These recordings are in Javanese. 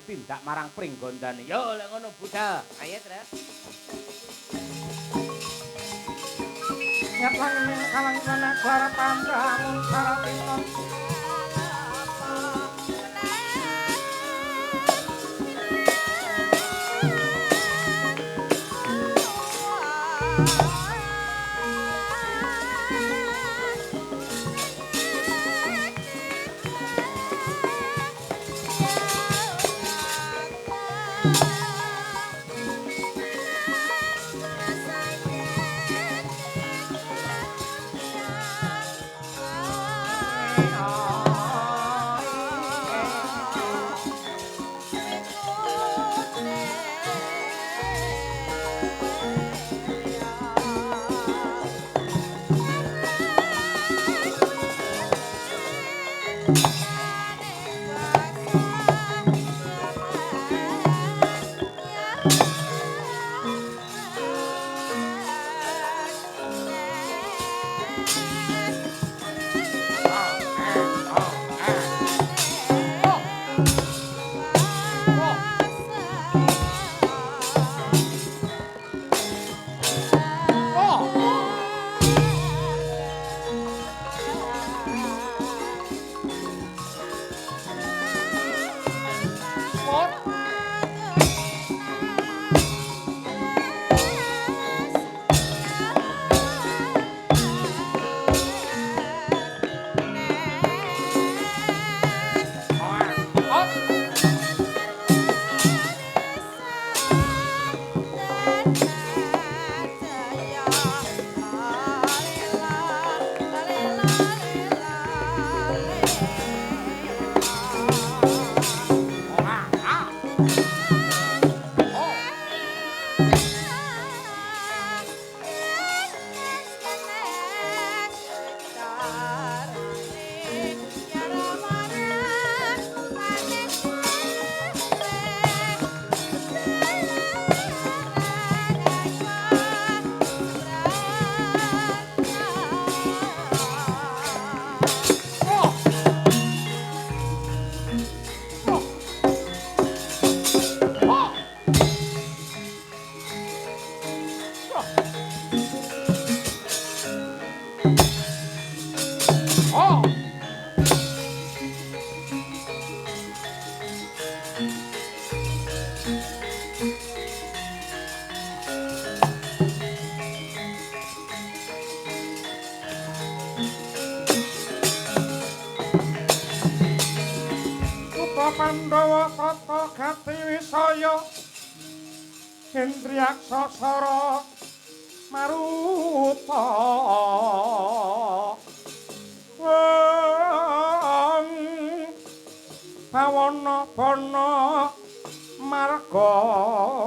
tindak marang Pringgondani. Yo lek ngono Budha. Ayo, Tres. Nyat langene kalang sana klara pandangun sarapinon. Pandhawa tata gati wisaya Hendriaksa sara maruta wong bawana bana margana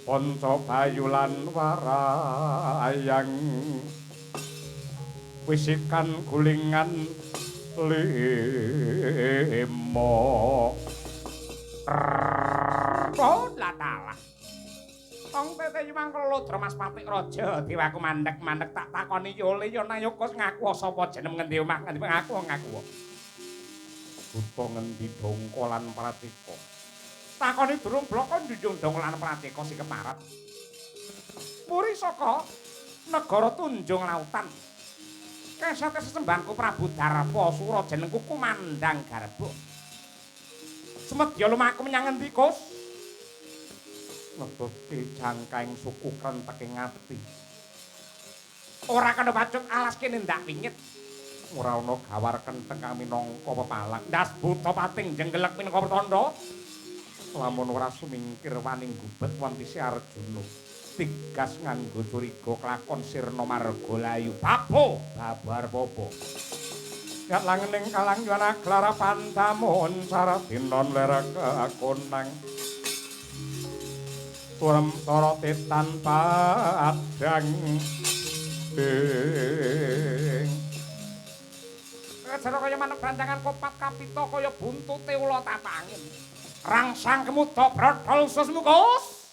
panca bayu lan warayang wisikan gulingan limo oh latalah wong tete Hyang Kalodra Mas Patik Raja diwaku mandhek-mandhek tak takoni yole ya Nayaka ngaku sapa jeneng ngendi omah ngendi ngaku buta ngendi Dongko lan Pratika takoni durung bloko njunjung Dongko lan Pratika si keparat muri saka negara Tunjung Lautan kesate sesembangku Prabu Darpa Sura jenengku Kumandang Garba. Semedya lumaku menyang endi, Kus? Ngedoke jangkaing suku krenteking ati. Ora kena pacut alas kene ndak wingit. Ora ana gawar kenteng kang minangka pepalang. Ndas buta pating jenggelek minangka pertanda. Lamun ora sumingkir wani gubet wantise Arjuna. Tigas nganggo curiga kelakon sirna marga layu babo babar popo yak langening kalang yana klara pantamun saratinon lerek keakonang turem sorote tanpa adang jero kaya manuk branjangan kopat kapita kaya buntute ula tapangin rangsang kemuda brodol susmukus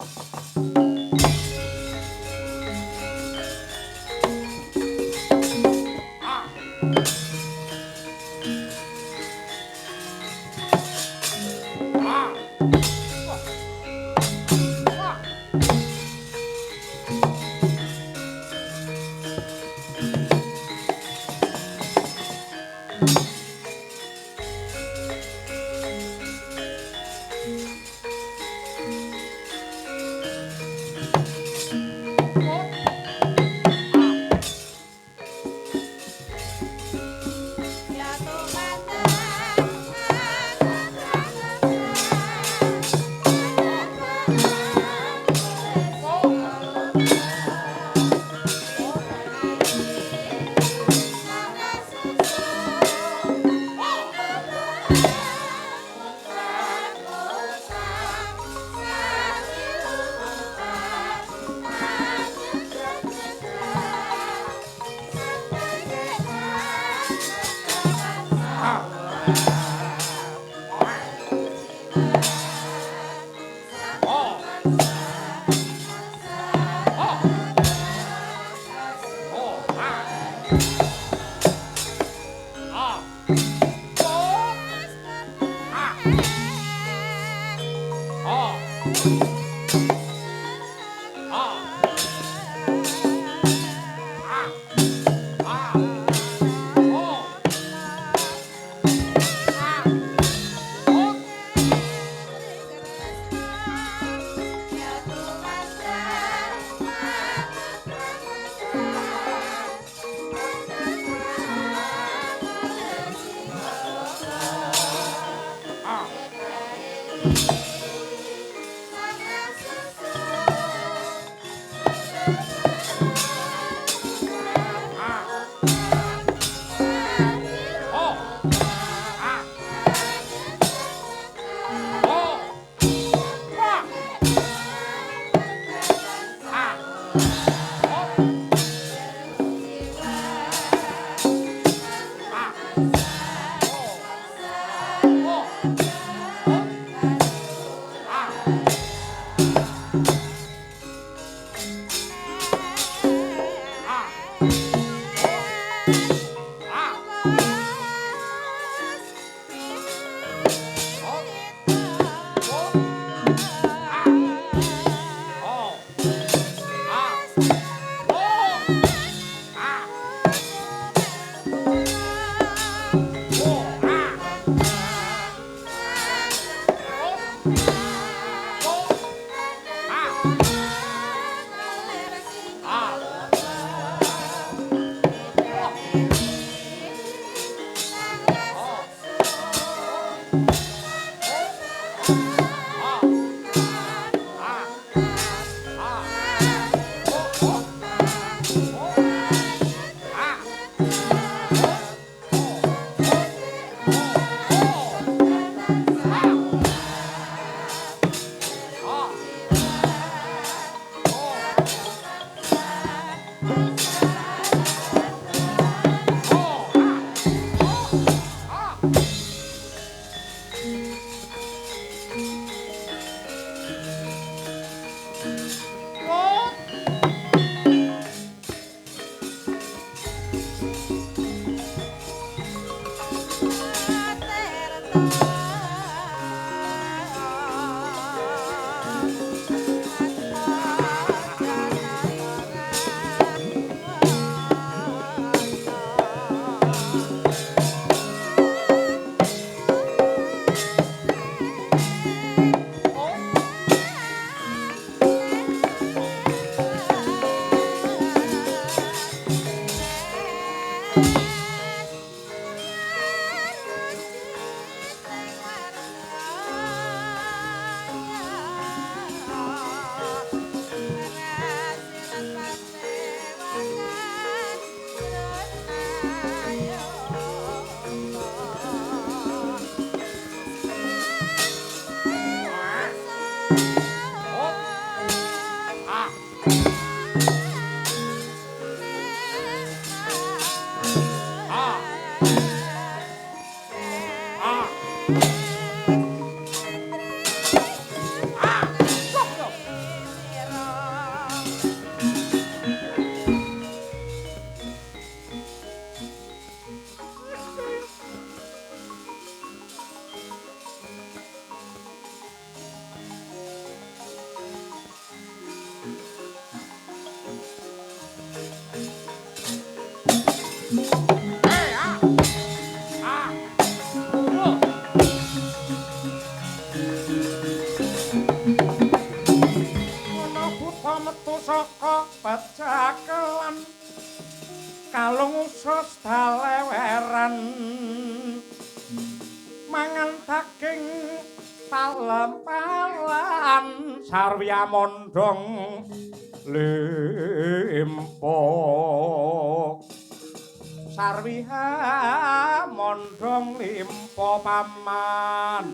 Sarya mondong limpo sarwiha mondong limpo paman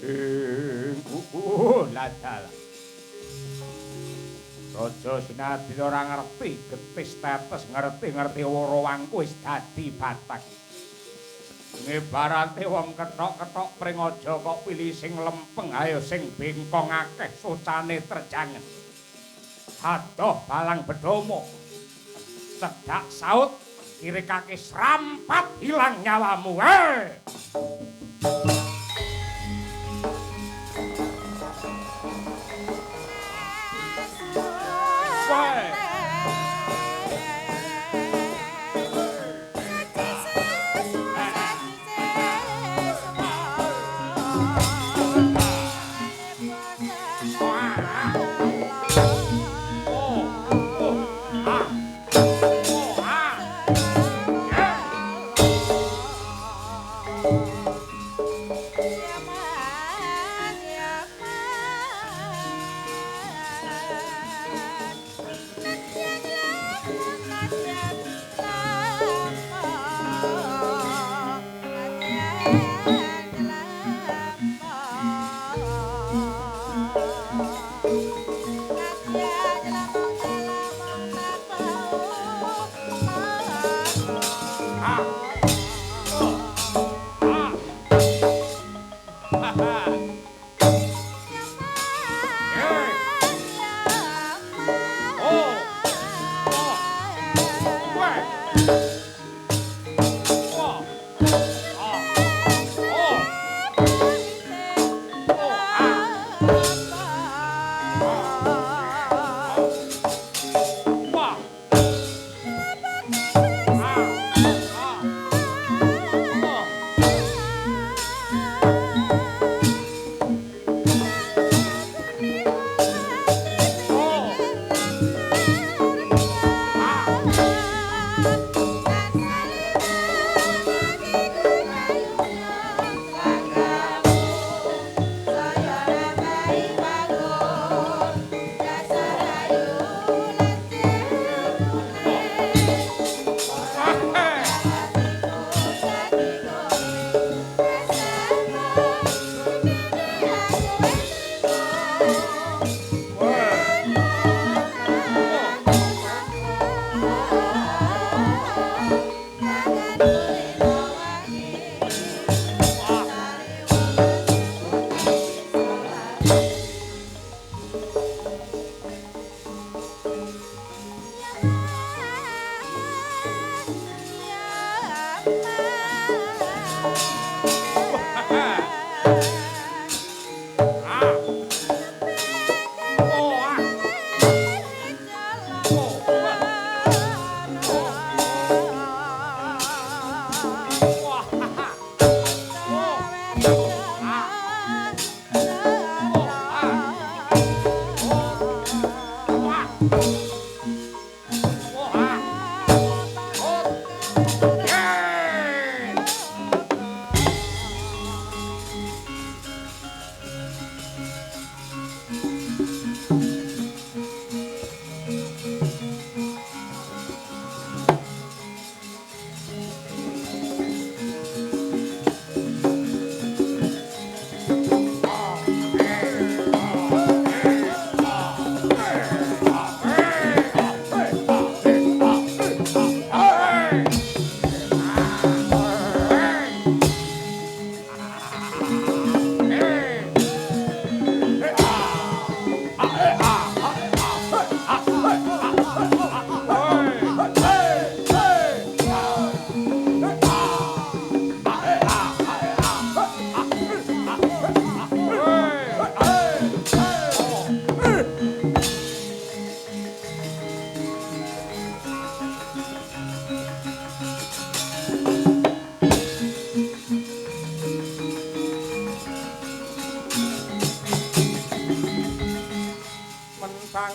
ing ladal Raja Sinadra ora ngerti getis tetes ngerti-ngerti woro-wangku wis dadi batak ngebarate wong ketok-ketok pring aja kok pilih sing lempeng ayo sing bengkong akeh sucane terjangen adoh balang bedomo cedak saut kiri kaki serampat hilang nyawamu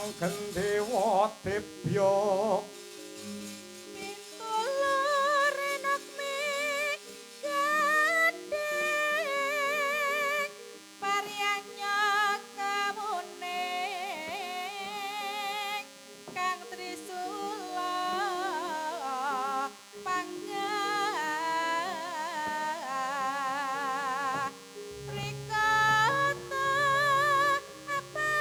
Panggendewa Debya pitulur enak gading paryanya kamuning Kang Trisula panggah rikata apa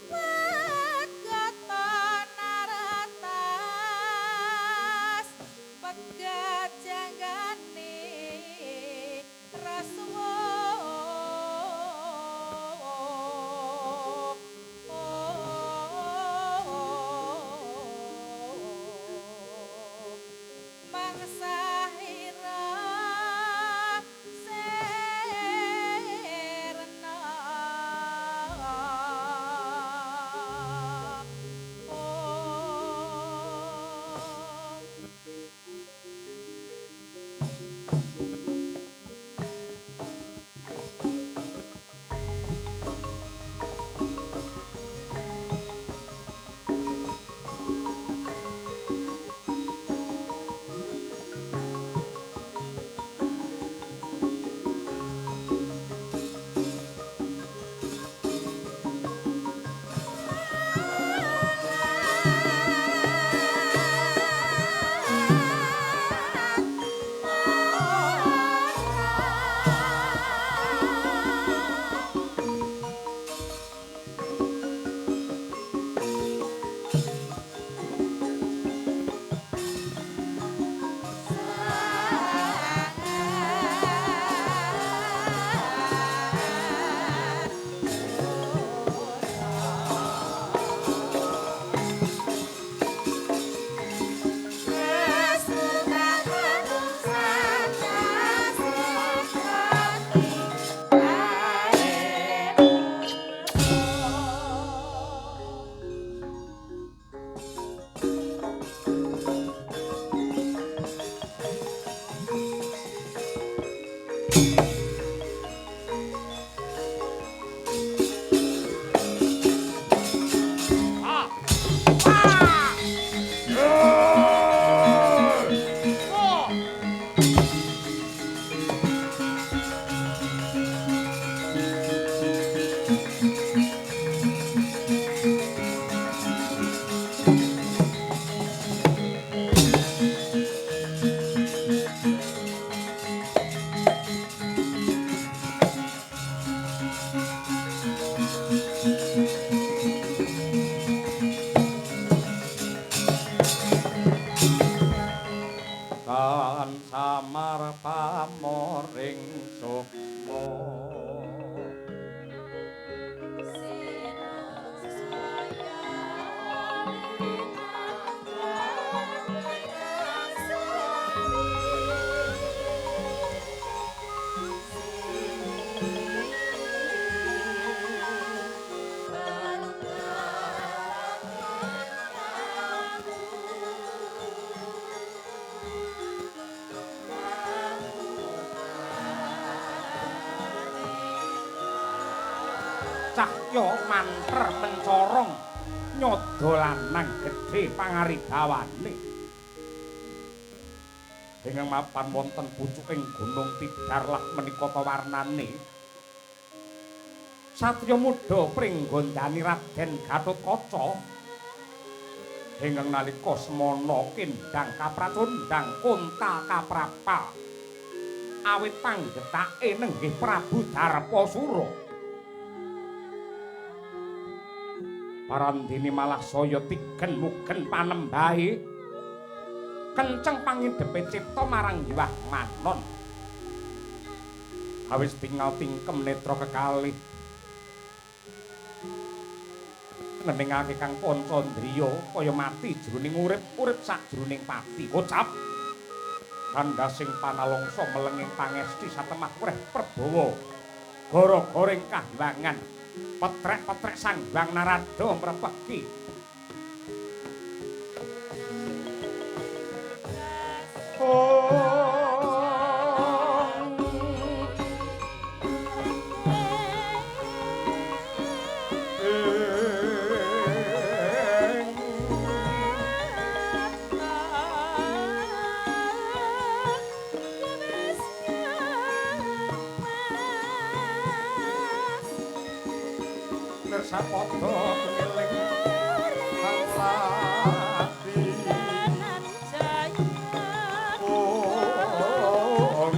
Wagata naratas pegat janggane raswa mangsahira serna kan samar pamoring sukma cahya manter mencorong nyodo lanang gedhe pangaribawane ingkang mapan wonten pucuking gunung Tidar lah menika warnane satriya muda pringgondani Raden Gatotkaca ingkang nalika semana kendhang kapracundhang kunta kaprapa awit panggetake nenggih Prabu Darpasura Parandini malah saya tigen mugen panembahe kenceng pangidhepe cipta marang Hyang Manon awis tinggal tingkem netra kekalih ngeningake Kang Pancandriya kaya mati jroning urip sajroning pati ucap kandhasing panalongsa melenging pangesti satemah wreh Prabawa gara-garing kahyangan petrek-petrek Sang Hyang Narada mrepegi pirsa padha ngeling lati tenan jaya om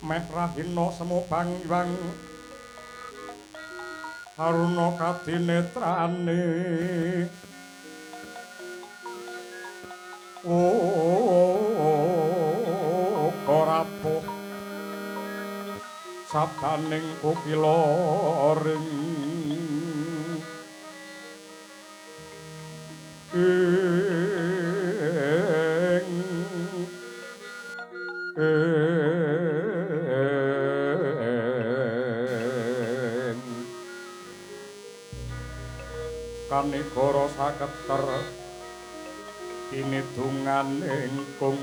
meh rahina semubang iwang haruna kadinetrane korapuh sabdaning kukiloring kanigara saketer kinidungan ingkung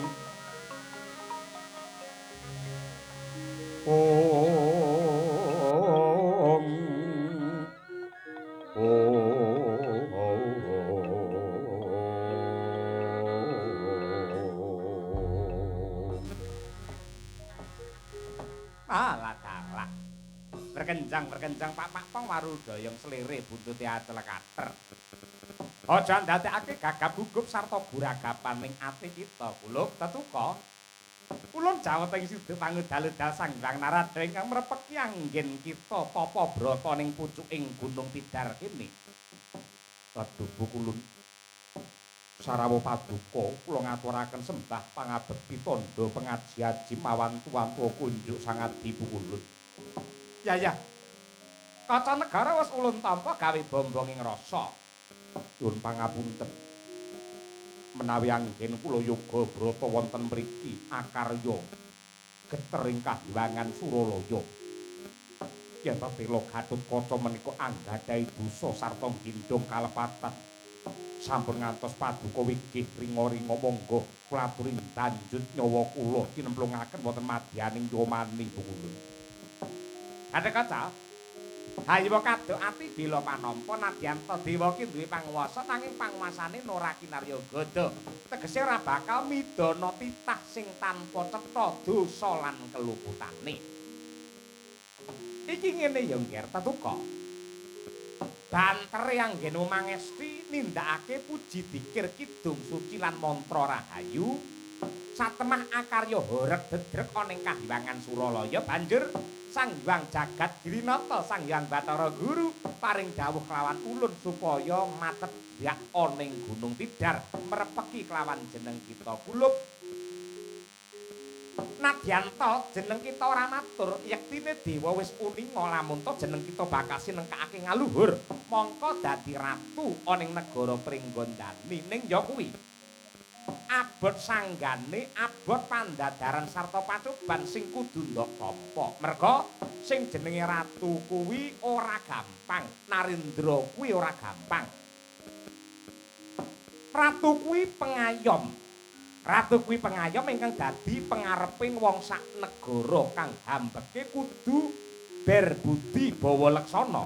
alah berkenjang Pak Pong warudaya selire buntuti acelekater aja ndadekake gagap gugup sarta buragapan ning ati kita kuluk tetuka ulun jawet ing sida pangudal-udal Sang Hyang Narada ingkang mrepeki anggen kita tapa brata ning pucuking Gunung Tidar kene Paduka kulun Sarawa Paduka kula ngaturaken sembah pangabekti tandha pengaji aji mawan tuwa-tuwa kunjuk sangadi kulun ya kaca negara wis ulun tampa gawe bombong ing rasa nyuwun pangapunten menawi anggen kula yoga brata wonten mriki akarya getering Kahyangan Suralaya yen pepela Gatotkaca menika anggadhahi dosa sarta gindong kalepatan sampun ngantos Paduka wigih ringa-ringa monggo kula aturi danjut nyawa kula tinemplungaken wonten madyaning yomani kulun Ada kaca Haywa kaduk ati bila panampa nadyan ta dewa ki duwe panguwasa nanging panguwasane ora kinarya gada tegese ora bakal midana titah sing tanpa cetha dosa lan keluputane iki ngene ya Ngger Tetuka bantere anggen mangesti nindakake puji dikir kidung suci lan mantra rahayu satemah akarya horeg dedreg ana ing Kahyangan Suralaya banjur Sang Hyang Jagat Girinata Sang Hyang Bathara Guru paring dawuh kelawan ulun supaya matet yak ana ing Gunung Tidar mrepeki kelawan jeneng kita kulup nadyan ta jeneng kita ora matur yektine dewa wis uninga lamun ta jeneng kita bakal sinengkake ngaluhur mongko dadi ratu ana ing negara Pringgondani ning ya kuwi abot sanggane abot pandadaran sarta pacoban sing kudu ndok tampa merga sing jenenge ratu kuwi ora gampang Narendra kuwi ora gampang ratu kuwi pengayom ingkang dadi pangareping wong sak negara kang hambeke kudu berbudi bawa leksana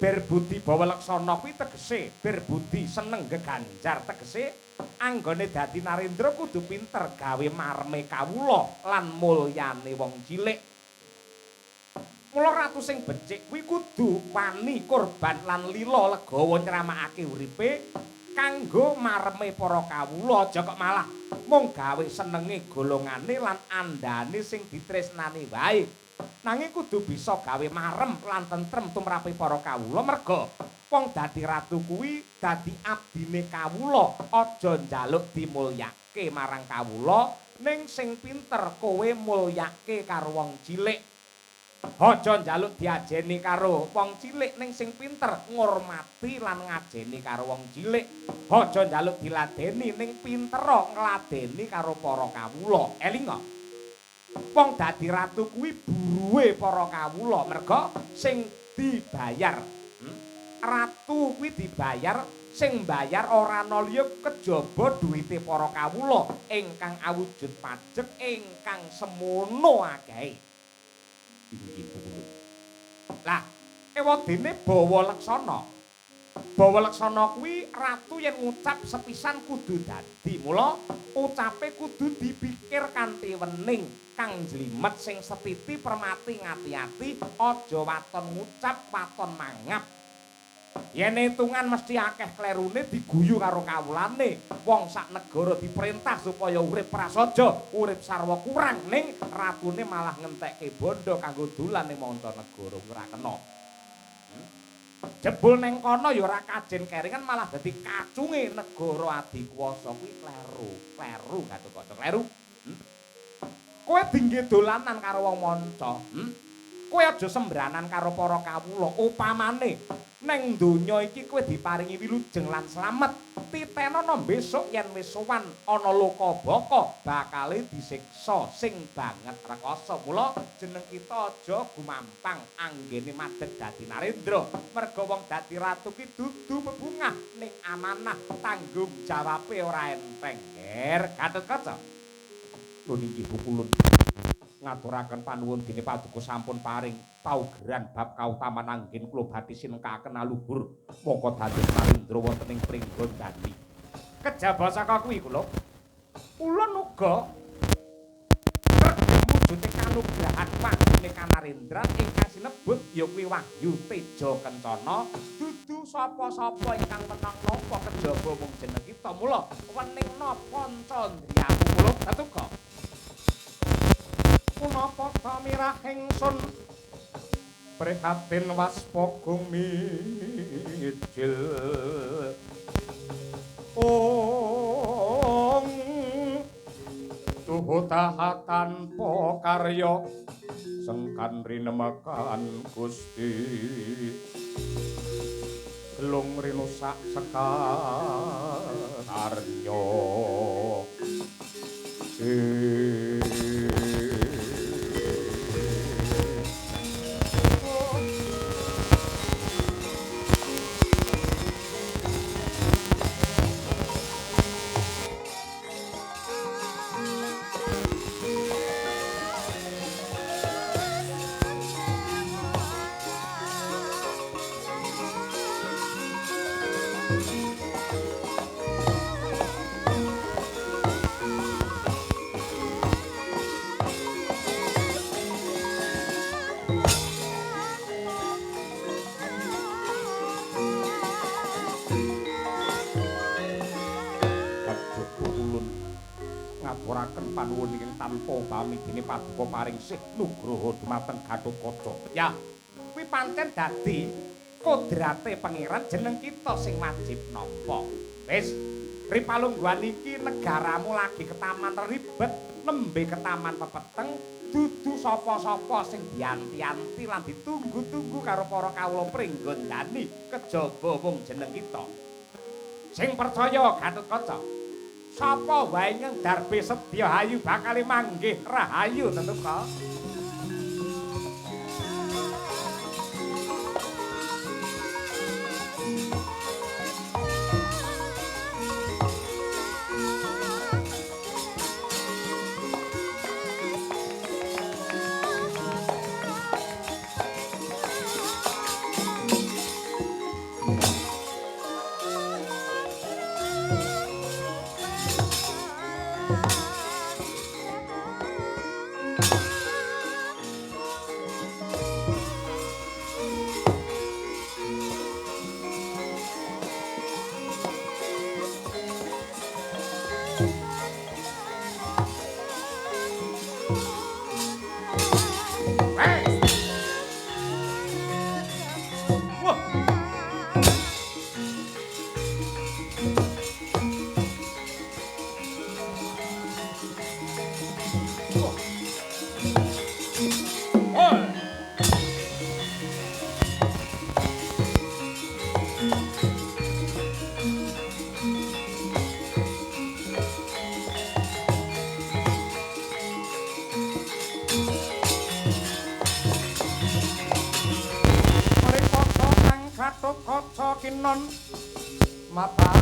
berbudi bawa leksana kuwi tegese berbudi seneng geganjar tegese anggone dadi Narendra kudu pinter gawe marme kawula lan mulyane wong cilik. Mula ratu sing becik kuwi kudu wani korban lan lila legawa nyramakake uripe kanggo mareme para kawula aja kok malah mung gawe senenge golongane lan andane sing ditresnani wae. Nanging kudu bisa gawe marem lan tentrem tumrape para kawula merga wong dadi ratu kuwi dadi abdine kawula, aja njaluk dimulyake marang kawula ning sing pinter kowe mulyake karo wong cilik. Aja njaluk diajeni karo wong cilik ning sing pinter ngurmati lan ngajeni karo wong cilik. Aja njaluk diladeni ning pintera ngladeni karo para kawula. Elinga. Wong dadi ratu kuwi buruhe para kawula merga sing dibayar. Ratu kuwi dibayar sing bayar ora ana liya kejaba duwite para kawula ingkang awujud pajek ingkang semono akehe. Lah, ewadene Bawa Leksana. Bawa Leksana kuwi ratu yen ngucap sepisan kudu dadi. Mula ucape kudu dipikir kanthi wening kang jlimet sing setiti permati ngati-ati aja waton ngucap waton mangap. Yen hitungan mesti akeh klerune diguyu karo kawulane. Wong sak negara diperintah supaya urip prasaja, urip sarwa kurang ning ratune malah ngentekke bondo kanggo dolan ning mancanegara ora kena. Jebul ning kono ya ora kajen keringan malah dadi kacunge negara adikuwasa kuwi kleru Gatotkaca kleru. Kowe dingge dolanan karo wong manca. Kowe aja sembranan karo para kawula. Upamane neng donya iki kowe diparingi wilujeng lan slamet, titenana besok yen wis sowan ana loka baka bakale disiksa sing banget rekoso. Mula jeneng kita aja gumampang anggene madeg dadi Narendra. Merga wong dadi ratu ki dudu bebungah ning amanah tanggung jawabe ora enteng. Ger Gatotkaca. Lho nggih Bukulun. Ngaturaken panuwun dene paduka sampun paring paugeran bab kautaman anggen kula badhe sinengkaken aluhur mongko dados Narendra wonten ing Pringgondani. Kejaba saka kuwi kula uga wujuding kanugrahan wahine Kanarendra ingkang sinebut ya kuwi Wahyu Teja Kencana. Dudu sapa-sapa ingkang menang napa kejaba mung jeneng kita. Mula wening napa Candriyamu kula Gatotkaca. Punapa tamirah ingsun prihatin waspa gumijil tuhu taha tanpa karya sengkan rinemekan Gusti gelung rinusak sekarnya panuwun ing tanpa pamit dene paduka paring sih nugraha dumateng Gatotkaca. Ya, kuwi pancen dadi kodrate pangeran jeneng kita sing wajib nampa. Wis, ripalungguhan iki negaramu lagi ketaman ribet, nembe ketaman pepeteng, dudu sapa-sapa sing dianti-anti lan ditunggu-tunggu karo para kawula Pringgondani kejaba mung jeneng kita. Sing percaya Gatotkaca sapa wae ing darbe sedya hayu bakal manggih rahayu Gatotkaca. waca kinon mata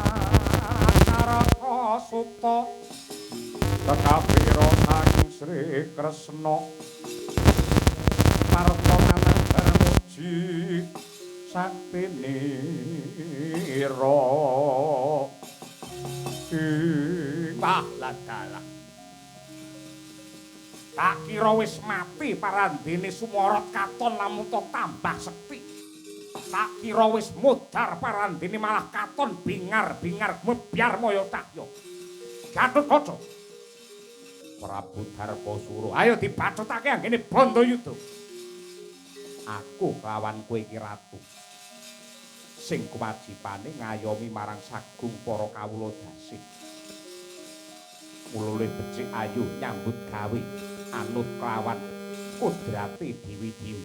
caraka supta tekapira saking Sri Kresna marta manandar muji saktinira Wah ladalah. tak kira wis mati parandene Sumorot katon lamun to tambah sekti. Tak kira wis mudhar parandene malah katon bingar-bingar mebyar moyo cahya. Gatotkaca. Prabu Darmasura, ayo dibacutake anggene Bandayuda. Aku kelawan kowe iki ratu. Sing kewajibane ngayomi marang sagung para kawula dasih. Mulune becik ayu nyambut gawe anut kelawan kudrate dewi-dewi.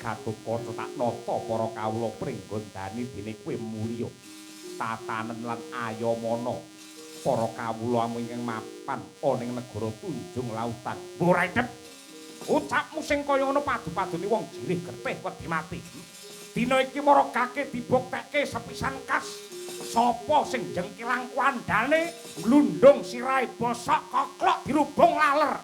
Gatotkaca tak nata para kawula pringgondani dene kowe mulya. Tatanen lan ayamana para kawula ingkang mapan ana ing negara Tunjung Lautan. Ora idep. Ucapmu sing kaya ngono padu-padune wong jirih getih wedi mati. Dina iki maragake dibuktekke sepisan kas. Sapa sing jengkilang kuandane glundung sirahe bosok koklok dirubung laler.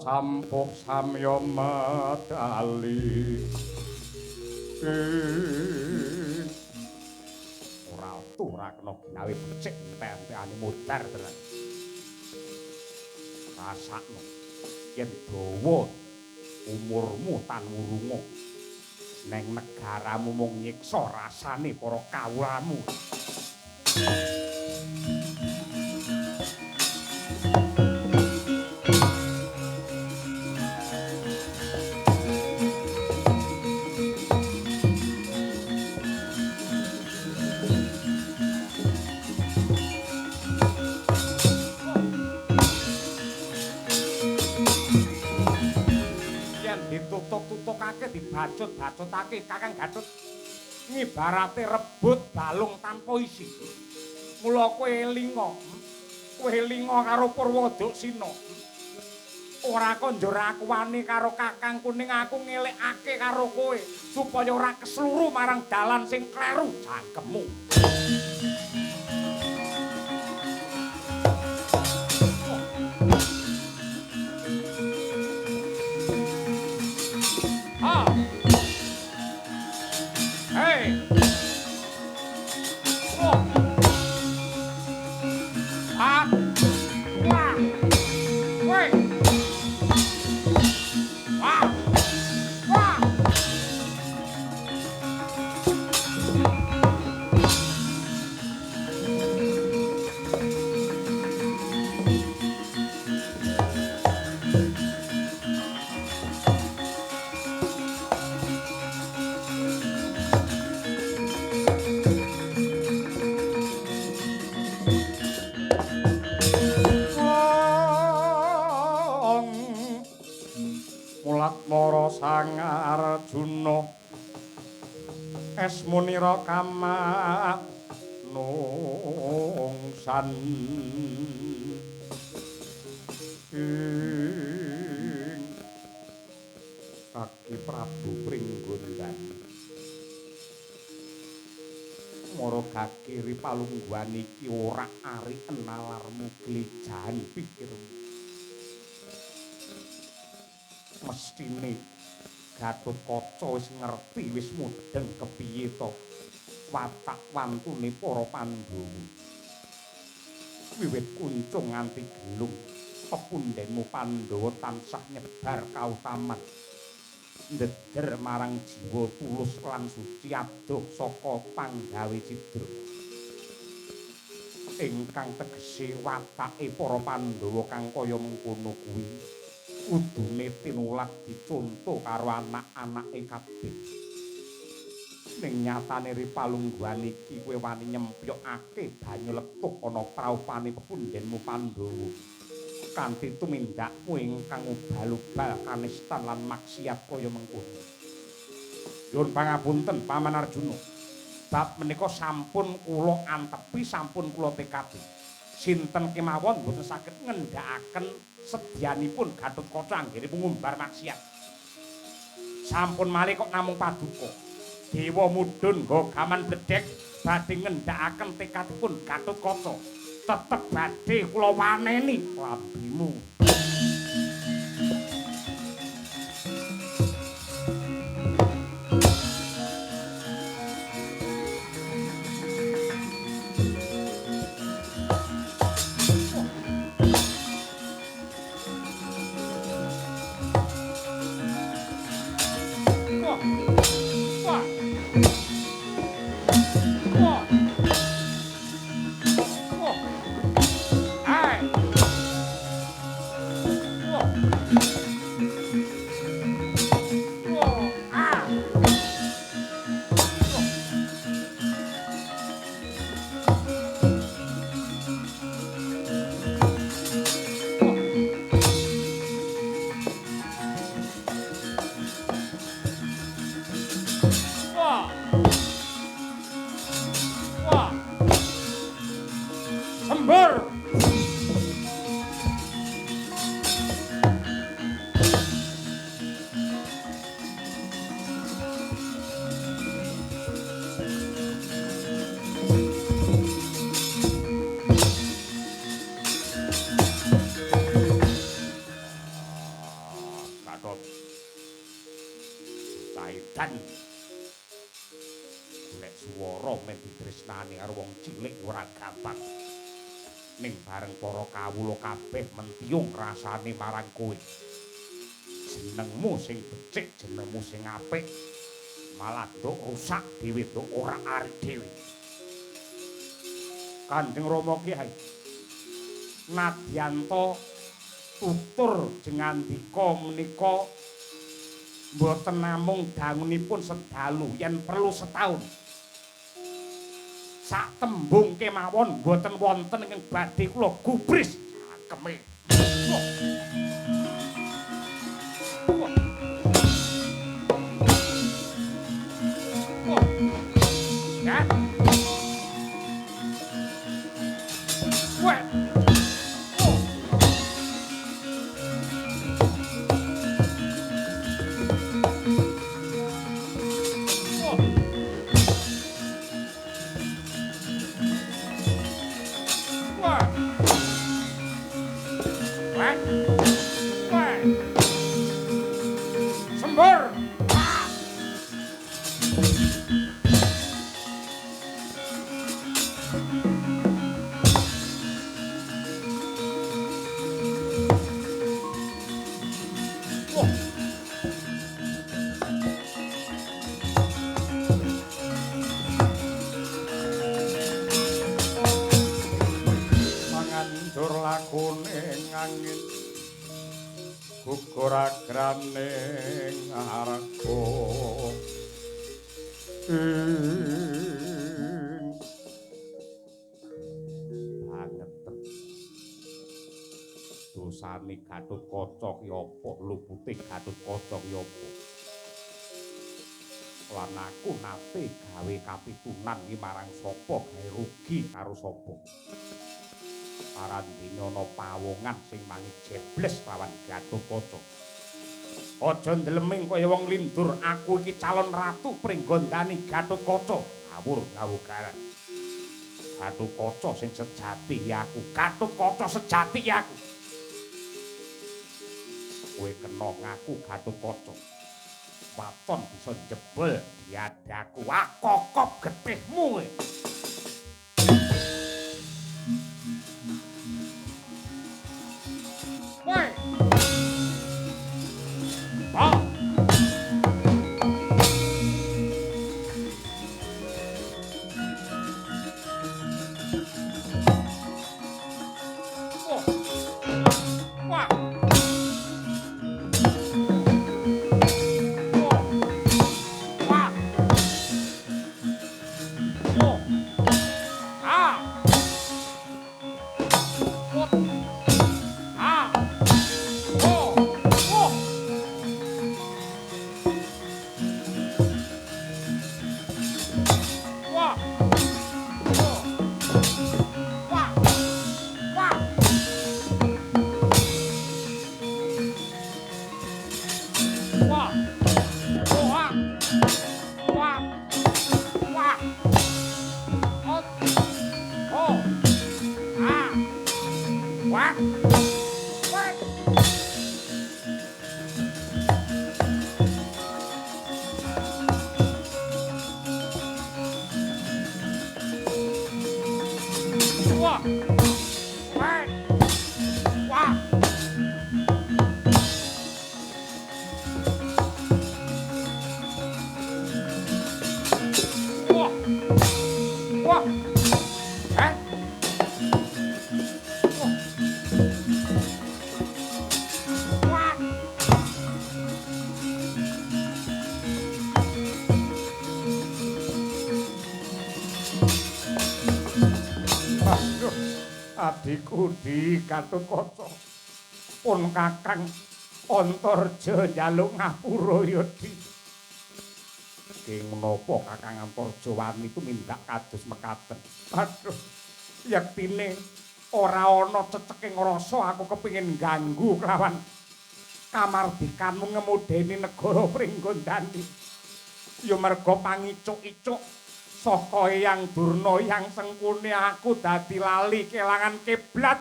Campuk samya medali ora ora kena gawe becik tempeane mudhar tenan rasakno yen dawa umurmu tan wurunga neng negaramu mung nyiksa rasane para kawulamu. Ditutuk-tutukake dibacut-bacutake Kakang Gatut ngibarate rebut balung tanpa isi. Mula kowe linga karo Purwodaksina. Ora konjur aku wani karo Kakang Kuning, aku ngelekake karo kowe supaya ora kesluru marang dalan sing kleru jangkemmu. Sang Arjuna esmunira kama nungsan Kaki Prabu Pringgondani mara Gagiri palungguhan iki ora ari enalarmu glejahan pikirmu mestine Gatotkaca wis ngerti wis mudheng kepiye to watak wantune para Pandhawa. Wiwit kuncung nganti gelung pepundhenmu Pandhawa tansah nyebar kautaman ndeder marang jiwa tulus lan suci adoh saka panggawe cidra. Ingkang tegese watake para Pandhawa kang kaya mengkono kuwi kudune tinulat diconto karo anak-anake kabeh. Ning nyatane ripalungguhan iki kowe wani nyempyokake banyu letuh ana praupane pepundhenmu Pandhawa. Kanthi tumindakmu ingkang ubal-ubal kanistan lan maksiat kaya mengkono. Nyuwun pangapunten Paman Arjuna. Bab menika sampun kula antepi, sampun kula tekadi. Sinten kemawon boten saged ngendhakaken sedyanipun Gatotkaca anggenipun ngumbar maksiat. Sampun malih kok namung paduka. Dewa mudhun nggo gaman bledhek badhe ngendhakaken tekadipun Gatotkaca. Tetep badhe kula waneni labimu. Rasane marang kowe jenengmu sing becik, jenengmu sing apik malah nduk rusak dhewe nduk ora ari dhewe. Kanjeng Rama Kyai nadyanto tutur jengandika menika mboten namung dangunipun sedalu yen perlu setahun. Sak tembung kemawon mboten wonten ing badhe kula gubris cakeme. Gugur-agraning arga banget dosane Gatotkaca ki apa lupute Gatotkaca ki apa lan aku nate gawe kapitunan ki marang sapa gawe rugi karo sapa parandina ana pawongan sing mangi jebles lawan Gatotkaca. Aja ndleming kaya wong lindur, aku iki calon ratu pringgondani Gatotkaca. Ngawur ngawugaran. Gatotkaca sing sejati ya aku, Gatotkaca sejati ya aku. Kowe kena ngaku Gatotkaca. Waton bisa jebol diadaku akokop getihmu kowe. Woi. Oh. Adikku di Gatotkaca pun Kakang Antarja njaluk ngapura ya Di. Ing menapa Kakang Antarja wani tumindak kados mekaten. Aduh, yektine ora ana ceceking rasa aku kepingin ganggu kelawan kamardikanmu ngemudeni negara Pringgondani. Ya merga pangicuk-icuk saka Eyang Durna Eyang Sengkuni aku dadi lali kelangan kiblat.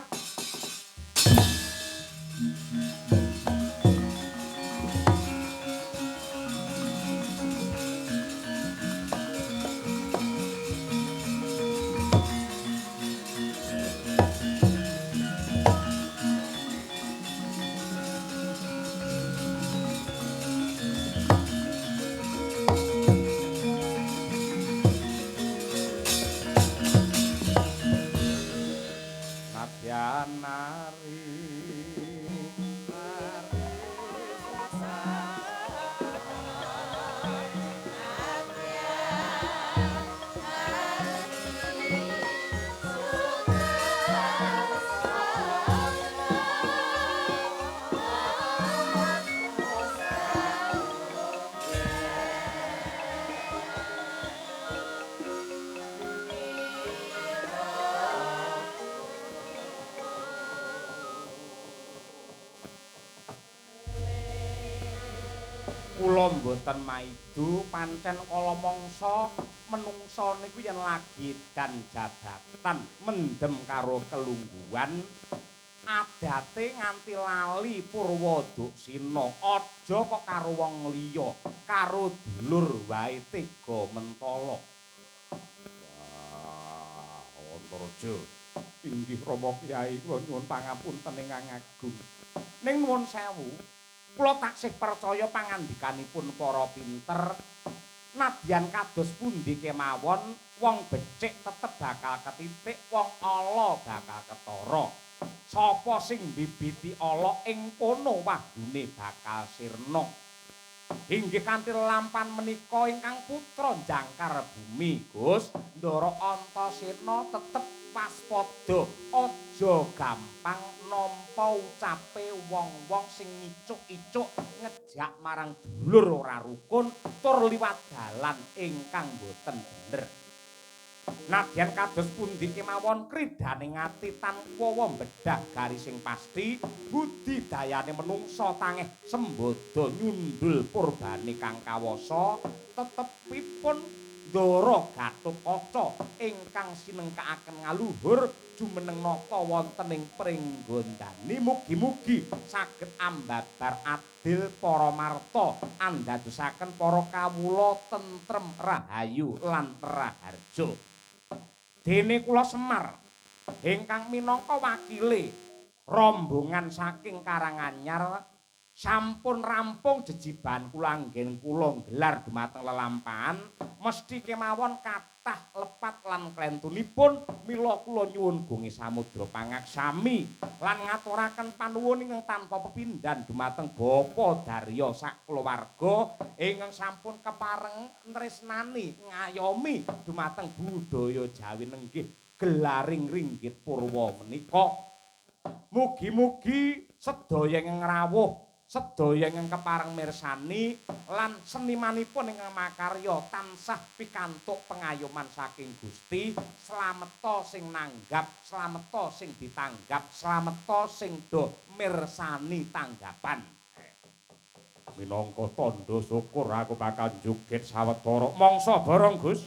Kula mboten maido pancen kala mangsa menungsa niku yen lagi dan jabatan mendem karo kelungguhan adate nganti lali Purwoduksina aja kok karo wong liya karo dulur wae tega mentala. Wah, Antaraja. Inggih Rama Kyai kula nyuwun pangapunten ingkang agung. Ning nuwun sewu, kula taksih percaya pangandikanipun para pinter nadyan kados pundi kemawon wong becik tetep bakal ketitik, wong ala bakal ketara. Sapa sing bibiti ala ing kono wagune bakal sirna. Inggih kanthi lampan menika ingkang putra jangkar bumi, Gus. Ndara Antasena tetep waspada, aja gampang nampa ucape wong-wong sing icuk-icuk ngejak marang dulur ora rukun tur liwat dalan ingkang boten bener. Nadyan kados pundi kemawon kridane ngati tanpa mbedah garis sing pasti, budidayane menungsa tangih sembodo nyundul purbane kang kawasa, tetepipun Ndara Gatotkaca ingkang sinengkaaken ngaluhur jumeneng nata wonten ing pringgondani mugi-mugi saged ambabar adil para marta andadosaken para kawula tentrem rahayu lan raharja. Dene kula Semar ingkang minangka wakile rombongan saking Karanganyar sampun rampung jejiban kula anggen kula gelar dumateng lelampahan mesti kemawon kathah lepat lan klentunipun mila kula nyuwun gungi samudra pangaksami lan ngaturaken panuwun ingkang tanpa pepindhan dumateng Bapa Darya sakulawarga ingkang sampun kepareng tresnani ngayomi dumateng budaya Jawi nenggih gelaring ringgit purwa menika. Mugi-mugi sedaya ingkang rawuh sedaya ingkang kepareng mirsani lan senimanipun ingkang makarya tansah pikantuk pengayoman saking Gusti, slameta sing nanggap, slameta sing ditanggap, slameta sing do mirsani tanggapan. Minangka tandha syukur aku bakal njugit sawetara mangsa bareng, Gus.